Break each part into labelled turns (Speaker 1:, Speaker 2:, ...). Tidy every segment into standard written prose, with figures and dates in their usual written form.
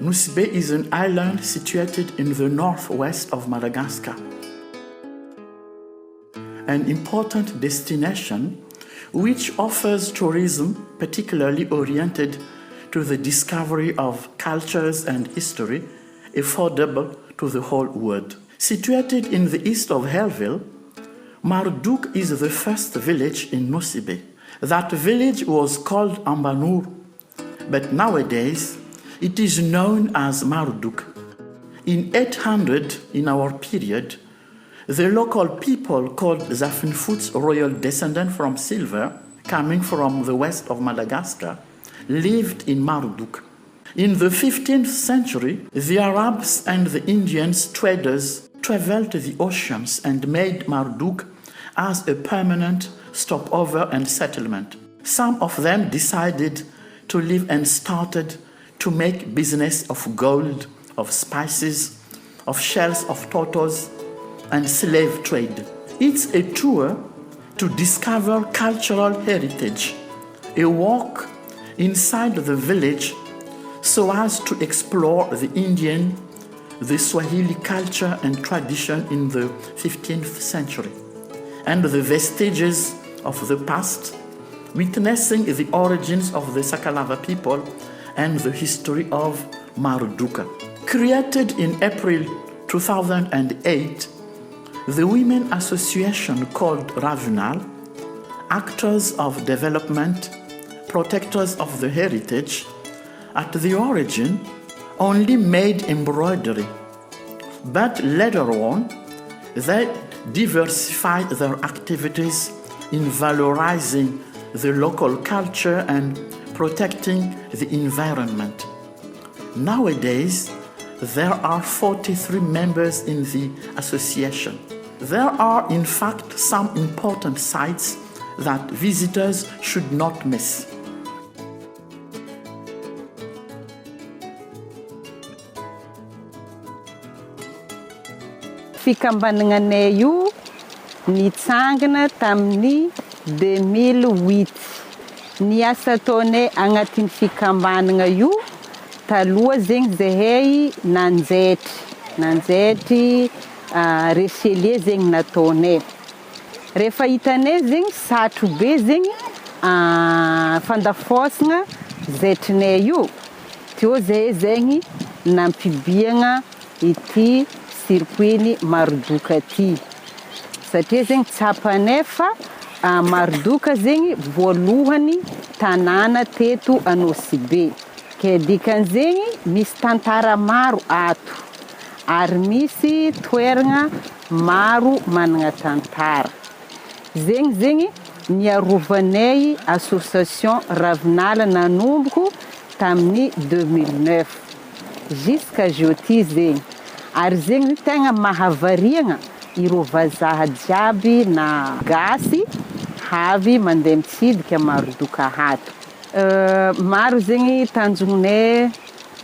Speaker 1: Nosy-Be is an island situated in the northwest of Madagascar. An important destination which offers tourism particularly oriented to the discovery of cultures and history affordable to the whole world. Situated in the east of Hellville, Marodoka is the first village in Nosy-Be. That village was called Ambanur, but nowadays it is known as Marodoka. In 800 in our period, the local people called Zafinfoot's royal descendant from Silver, coming from the west of Madagascar, lived in Marodoka. In the 15th century, the Arabs and the Indians traders traveled the oceans and made Marodoka as a permanent stopover and settlement. Some of them decided to live and started to make business of gold, of spices, of shells of tortoise, and slave trade. It's a tour to discover cultural heritage, a walk inside the village so as to explore the Indian, the Swahili culture and tradition in the 15th century, and the vestiges of the past, witnessing the origins of the Sakalava people and the history of Marodoka. Created in April 2008, the Women Association called Ravinala, actors of development, protectors of the heritage, at the origin only made embroidery, but later on they diversified their activities in valorizing the local culture and protecting the environment. Nowadays, there are 43 members in the association. There are, in fact, some important sites that visitors should not miss.
Speaker 2: Fikambananganay io nitsangana tamin'ny 2008. Ny asa ataonay agnatin'ny fikambanana io taloha zegny zahay nanjaitry reselie zegny nataonay. Rehefa hitanay zegny satro be zegny fandafosagna zaitrinay io. Teo zahay zegny nampibiagna ity circuit-ny Marodoka ty. Satria zegny tsapanay fa Marodoka zegny voalohany tanàna teto a Nosy-Be. Ke dikan'zegny misy tantara maro ato ary misy toeragna maro managna tantara. Zegny niarovanay association Ravinala nanomboko tamin'ny 2009 jusqu'à jeudi zegny. Ary zegny tegna mahavariagna ireo vazaha jiaby na gasy havy mandeha mitsidika Marodoka ato. Maro zegny tanjognonay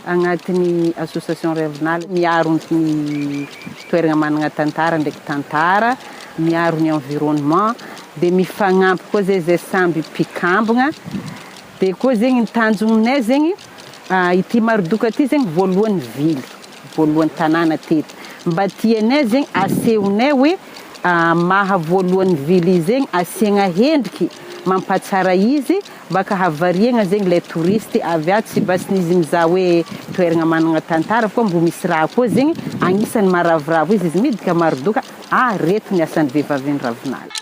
Speaker 2: agnatin'ny association Ravinala, miaro ny toeragna managna tantara ndraiky tantara, miaro ny environnement, de mifagnampy koa zay samby mpikambagna. De koa zegny ny tanjognonay zegny ity Marodoka ty zegny voalohany vily, voalohany tanàna teto. Mba tianay zegny asehonay hoe maha voalohany vily zegny asiagna hendriky mampatsara izy baka havariagna zegny le touriste avy ato tsy basin'izy mizaha hoe toeragna managna tantara fa mbo misy raha koa zegny agnisan'ny maravoravo izy midika Marodoka reto ny asan'ny vehivavy Ravinala.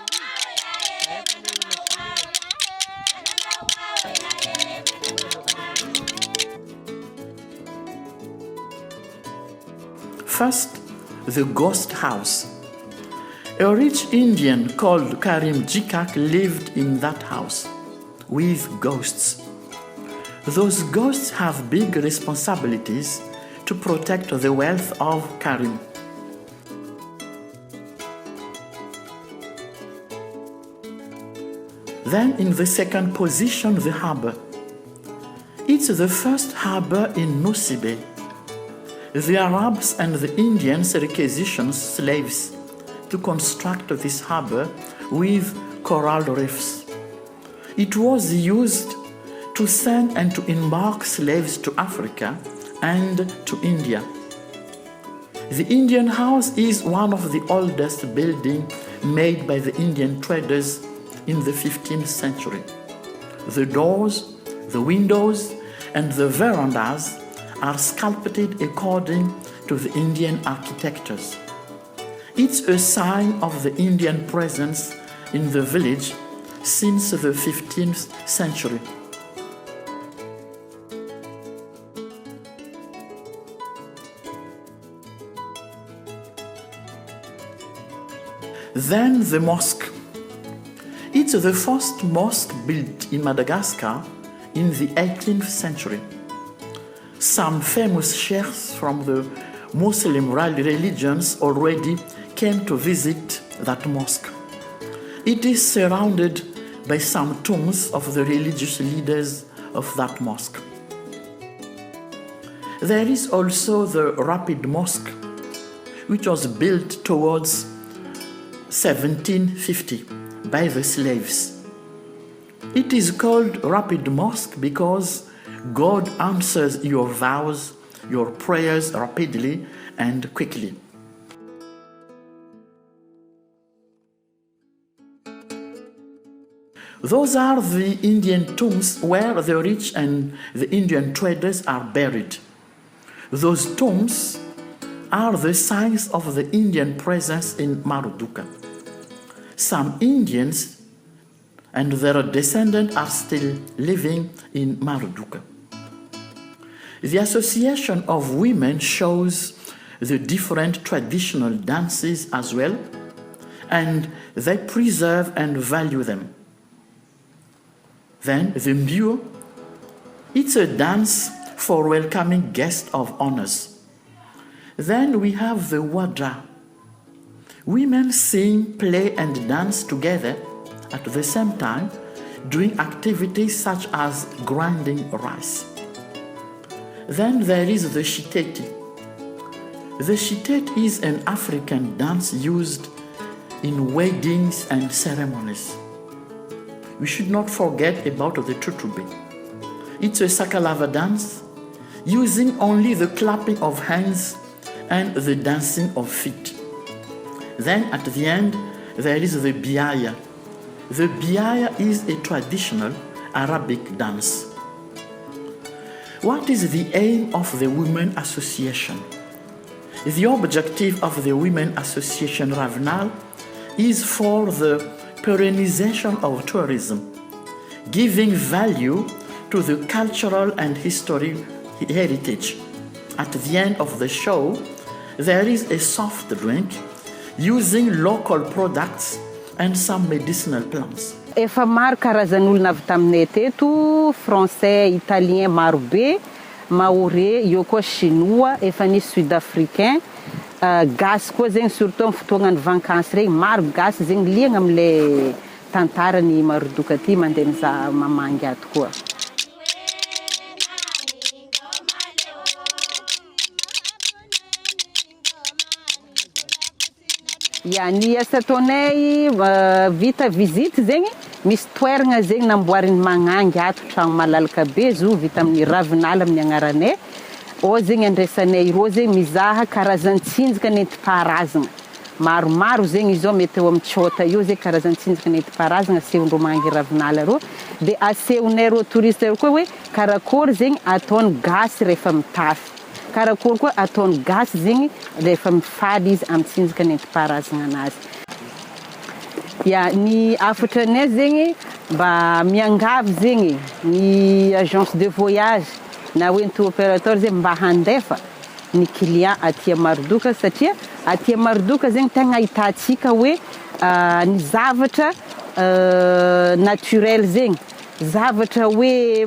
Speaker 1: First, the ghost house. A rich Indian called Karim Jikak lived in that house with ghosts. Those ghosts have big responsibilities to protect the wealth of Karim. Then in the second position, the harbor. It's the first harbor in Nosy-Be. The Arabs and the Indians requisitioned slaves to construct this harbor with coral reefs. It was used to send and to embark slaves to Africa and to India. The Indian house is one of the oldest buildings made by the Indian traders in the 15th century. The doors, the windows, and the verandas are sculpted according to the Indian architectures. It's a sign of the Indian presence in the village since the 15th century. Then the mosque. It's the first mosque built in Madagascar in the 18th century. Some famous sheikhs from the Muslim religions already came to visit that mosque. It is surrounded by some tombs of the religious leaders of that mosque. There is also the Rapid Mosque, which was built towards 1750 by the slaves. It is called Rapid Mosque because God answers your vows, your prayers rapidly and quickly. Those are the Indian tombs where the rich and the Indian traders are buried. Those tombs are the signs of the Indian presence in Marodoka. Some Indians and their descendants are still living in Marodoka. The association of women shows the different traditional dances as well, and they preserve and value them. Then the Mbuo, it's a dance for welcoming guests of honors. Then we have the Wadra. Women sing, play, and dance together at the same time, doing activities such as grinding rice. Then there is the Shiteti. The Shiteti is an African dance used in weddings and ceremonies. We should not forget about the Tutube. It's a Sakalava dance using only the clapping of hands and the dancing of feet. Then at the end, there is the Biaya. The Biaya is a traditional Arabic dance. What is the aim of the Women Association? The objective of the Women Association Ravinala is for the perennisation of tourism, giving value to the cultural and historic heritage. At the end of the show, there is a soft drink using local products and some medicinal plants.
Speaker 2: Efa maro karazan'olona avy taminay teto, français, italien maro be, maoré, eo koa chinois, efa nisy sud-africain, gasy koa zegny surtout amin'ny fotoagnan'ny vacances regny, maro gasy zegny liagna am'le tantarany Marodoka ty mandeha mizaha mamangy ato koa. Ya, ny asa ataonay vita visite zegny, misy toeragna zegny namboariny magnangy ato tragno malalaka be zo vita amin'ny Ravinala amin'ny agnaranay. Ao zegny andraisanay irô zegny mizaha karazan-tsinjaka nentim-paharazana. Maromaro zegny izao mety eo amin'ny tsôta io zegny karazan-tsinjaka nentim-paharazana asehondreo magnangy Ravinala rô. Dia asehonay rô touriste rô koa hoe karakory zegny ataony gasy rehefa mitafy. Karakory koa ataony gasy zegny rehefa mifaly izy amin'ny tsinjaka nentim-paharazana anazy. Ya, ny afatranay zegny mba miangavy zegny ny agence de voyage na hoe ny tour opérateur zegny mba handefa ny client aty Marodoka satria aty Marodoka zegny tegna ahitantsika hoe ny zavatra naturel zegny, zavatra hoe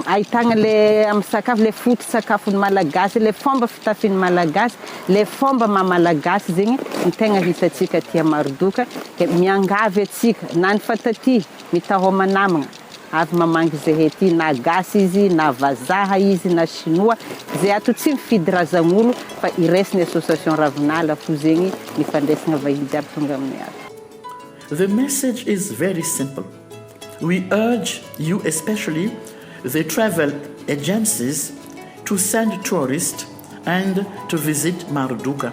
Speaker 2: ahitagna le amin'ny sakafo, le foto-tsakafon'ny malagasy, le fomba fitafian'ny malagasy, le fomba maha-malagasy zegny ny tegna hitantsika aty Marodoka. Ke miangavy atsika na ny fataty mitahoma namagna avy mamangy zahay aty, na gasy izy, na vazaha izy, na chinois, zay ato tsy mifidy razan'olo fa iraisiny association Ravinala fo zegny ny fandraisana vahiny jiaby tonga aminay ato.
Speaker 1: The message is very simple. We urge you, especially the travel agencies, to send tourists and to visit Marodoka.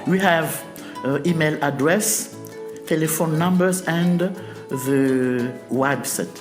Speaker 1: We have email address, telephone numbers, and the website.